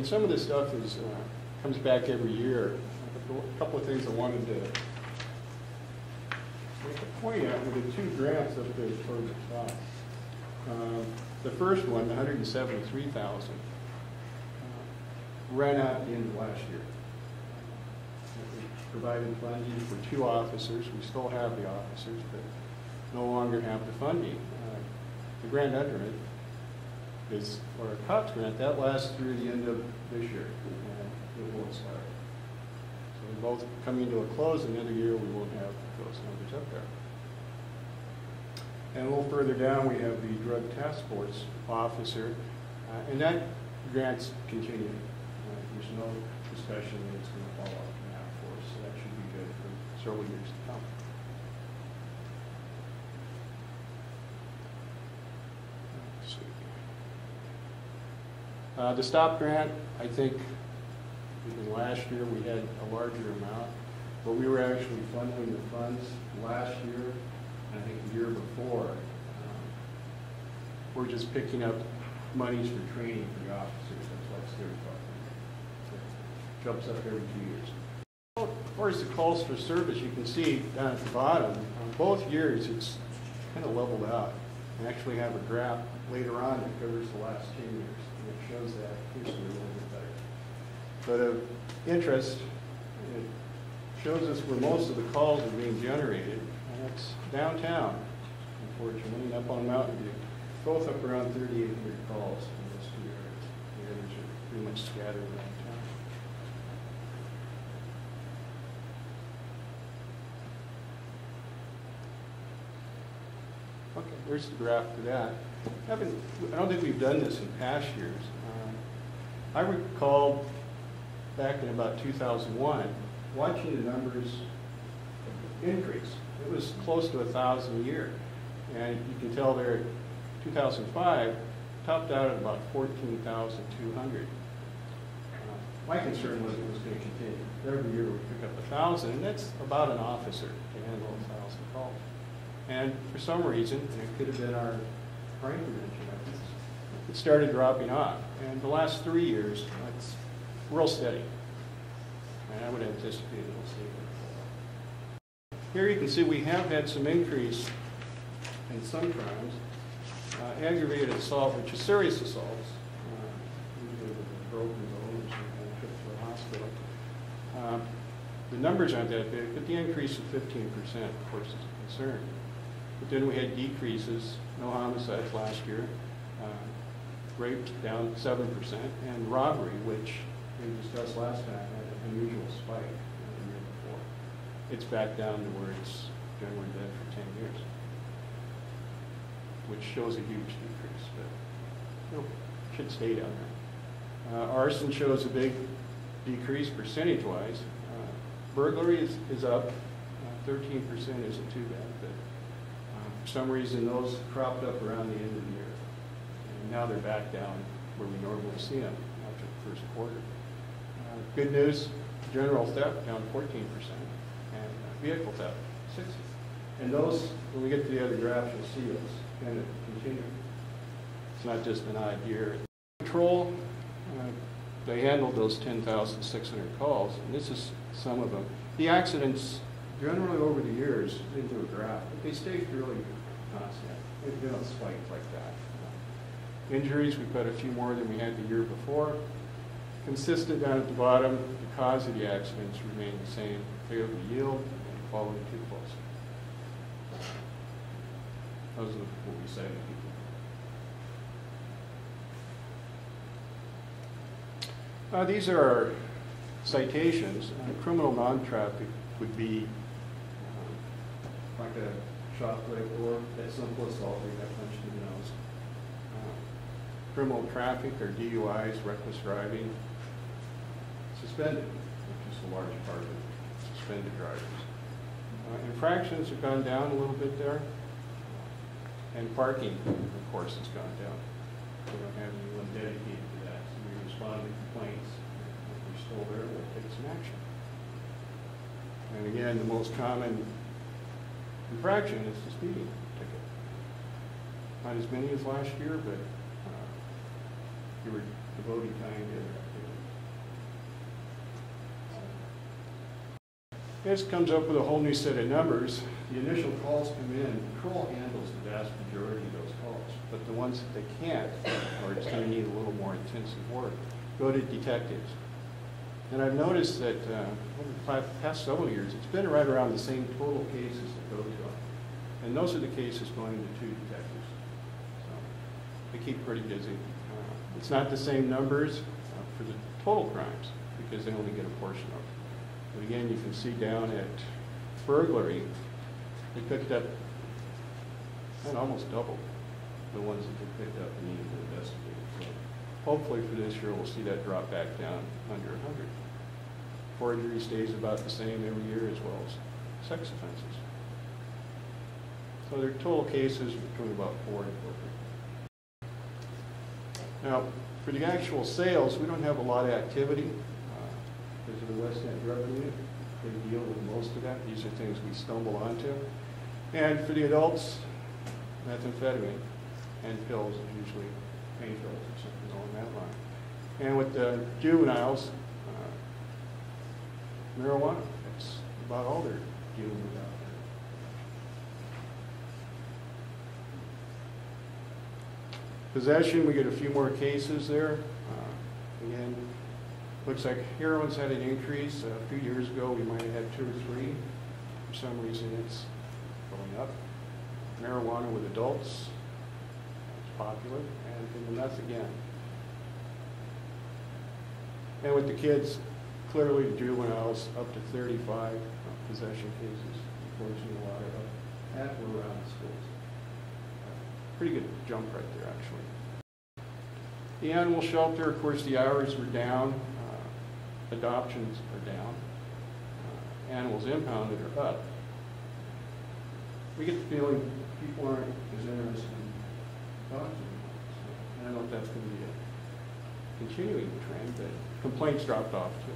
Some of this stuff comes back every year. A couple of things I wanted to make a point out with the two grants up there toward the top. The first one, the $173,000, ran out at the end of last year. We provided funding for 2 officers. We still have the officers, but no longer have the funding. The grant under it is, or a COPS grant, that lasts through the end of this year, and it won't start. So both coming to a close, another year we won't have those numbers up there. And a little further down, we have the drug task force officer, and that grant's continuing. There's no discussion that it's going to fall off now for us, so that should be good for several years to come. Let's see. The STOP grant, I think, even last year we had a larger amount, but we were actually funneling the funds last year, and I think the year before. We're just picking up monies for training for the officers. That's why it's $35 million. It jumps up every 2 years. As far as the calls for service, you can see down at the bottom, on both years it's kind of leveled out. I actually have a graph later on that covers the last 10 years, and it shows that here's a little bit better. But of interest, it shows us where most of the calls are being generated, and it's downtown, unfortunately, and up on Mountain View. Both up around 3,800 calls in those 2 areas. The others are pretty much scattered around town. Okay, there's the graph for that. I don't think we've done this in past years. I recall back in about 2001 watching the numbers increase. It was close to 1,000 a year. And you can tell there 2005 topped out at about 14,200. My concern was it was going to continue. Every year we pick up 1,000, and that's about an officer to handle 1,000 calls. And for some reason, and it could have been our crime prevention efforts, it started dropping off. And the last 3 years, it's real steady. And I would anticipate it'll stay there. Here you can see we have had some increase in some crimes. Aggravated assault, which is serious assaults, usually with a broken bone or something, a trip to the hospital. The numbers aren't that big, but the increase of 15%, of course, is a concern. But then we had decreases, no homicides last year, rape down 7%, and robbery, which we discussed last time, had an unusual spike the year before. It's back down to where it's generally been for 10 years. Which shows a huge decrease, but it should stay down there. Arson shows a big decrease percentage-wise. Burglary is up. 13% isn't too bad, but for some reason those cropped up around the end of the year. And now they're back down where we normally see them after the first quarter. Good news, general theft down 14%, and vehicle theft 60%. And those, when we get to the other graphs, you'll see those kind of continue. It's not just an odd year. Patrol, they handled those 10,600 calls, and this is some of them. The accidents, generally over the years, into a graph, but they stay fairly constant. They don't spike like that. Injuries, we've got a few more than we had the year before. Consistent down at the bottom, the cause of the accidents remain the same. Failure to yield and following too close. Those are what we say to people. These are our citations. Criminal non-traffic would be like a shoplift or that simple assault where you got punched in the nose. Criminal traffic or DUIs, reckless driving, suspended, which is the large part of it, suspended drivers. Infractions have gone down a little bit there. And parking, of course, has gone down. We don't have anyone dedicated to that. So we respond to complaints. If we're still there, we'll take some action. And again, the most common infraction is the speeding ticket. Not as many as last year, but you were devoting time to other activities. This comes up with a whole new set of numbers. The initial calls come in, patrol handles the vast majority of those calls, but the ones that they can't, or it's going to need a little more intensive work, go to detectives. And I've noticed that over the past several years, it's been right around the same total cases that go to them. And those are the cases going to 2 detectives. So they keep pretty busy. It's not the same numbers for the total crimes, because they only get a portion of it. But again, you can see down at burglary, they picked up and almost double the ones that they picked up and needed to investigate. So hopefully for this year, we'll see that drop back down under 100. Forgery stays about the same every year, as well as sex offenses. So their total cases between about 4 and 4. Now, for the actual sales, we don't have a lot of activity because of the West End Drug Unit. They deal with most of that. These are things we stumble onto. And for the adults, methamphetamine and pills is usually painkillers or something along that line. And with the juveniles, marijuana. That's about all they're dealing with out there. Possession, we get a few more cases there. Again, looks like heroin's had an increase. A few years ago, we might have had 2 or 3. For some reason, it's going up. Marijuana with adults, it's popular, and the meth again. And with the kids, clearly the juveniles up to 35 possession cases. Unfortunately, a lot of them at or around the schools. Pretty good jump right there, actually. The animal shelter, of course, the hours were down. Adoptions are down. Animals impounded are up. We get the feeling people aren't as interested in dogs anymore. So I don't know if that's going to be a continuing trend, but complaints dropped off too.